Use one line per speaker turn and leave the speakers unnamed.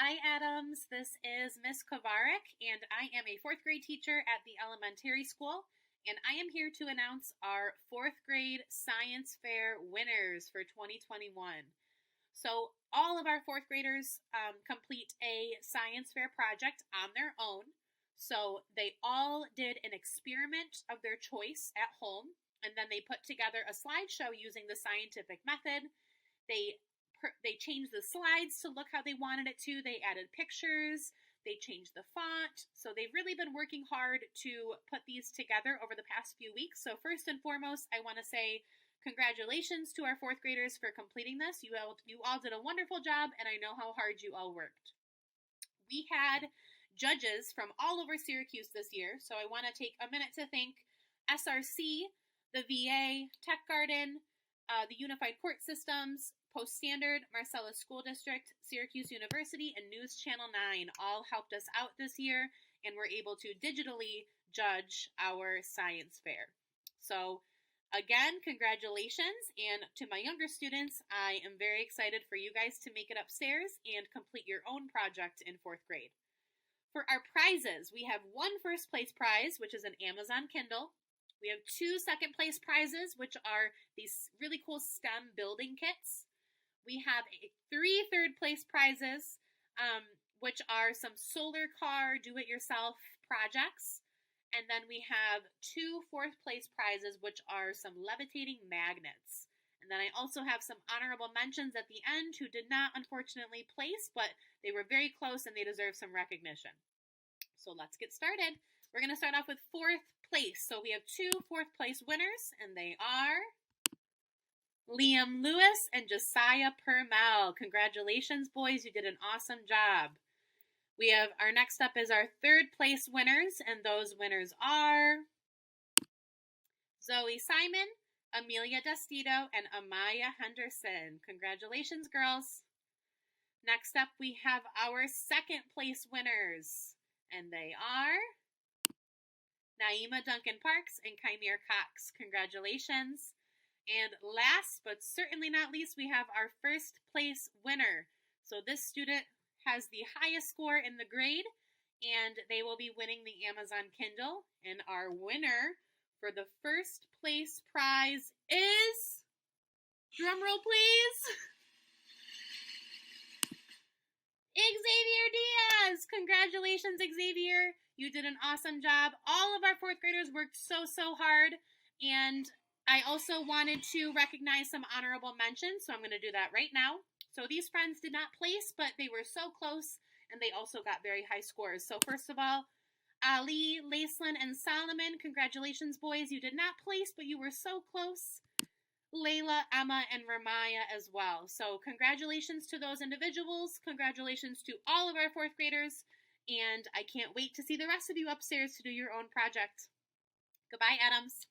Hi, Adams. This is Miss Kovarik, and I am a fourth grade teacher at the elementary school, and I am here to announce our fourth grade science fair winners for 2021. So all of our fourth graders complete a science fair project on their own. So they all did an experiment of their choice at home, and then they put together a slideshow using the scientific method. They changed the slides to look how they wanted it to. They added pictures. They changed the font. So they've really been working hard to put these together over the past few weeks. So first and foremost, I want to say congratulations to our fourth graders for completing this. You all did a wonderful job, and I know how hard you all worked. We had judges from all over Syracuse this year, so I want to take a minute to thank SRC, the VA, Tech Garden, the Unified Court Systems, Post Standard, Marcellus School District, Syracuse University, and News Channel 9 all helped us out this year and were able to digitally judge our science fair. So again, congratulations, and to my younger students, I am very excited for you guys to make it upstairs and complete your own project in fourth grade. For our prizes, we have one first place prize, which is an Amazon Kindle. We have two second place prizes, which are these really cool STEM building kits. We have three third place prizes, which are some solar car do-it-yourself projects. And then we have two fourth place prizes, which are some levitating magnets. And then I also have some honorable mentions at the end who did not unfortunately place, but they were very close and they deserve some recognition. So let's get started. We're going to start off with fourth place. So we have two fourth place winners, and they are Liam Lewis and Josiah Permel. Congratulations, boys. You did an awesome job. We have our next up is our third place winners, and those winners are Zoe Simon, Amelia Destito, and Amaya Henderson. Congratulations, girls. Next up, we have our second place winners, and they are Naima Duncan Parks and Kymere Cox. Congratulations. And last but certainly not least, we have our first place winner. So this student has the highest score in the grade, and they will be winning the Amazon Kindle. And our winner for the first place prize is, drumroll please, Xavier Diaz. Congratulations, Xavier. You did an awesome job. All of our fourth graders worked so hard, and I also wanted to recognize some honorable mentions, so I'm going to do that right now. So these friends did not place, but they were so close, and they also got very high scores. So first of all, Ali, Laislyn, and Solomon, congratulations, boys. You did not place, but you were so close. Layla, Emma, and Ramaya as well. So congratulations to those individuals. Congratulations to all of our fourth graders, and I can't wait to see the rest of you upstairs to do your own project. Goodbye, Adams.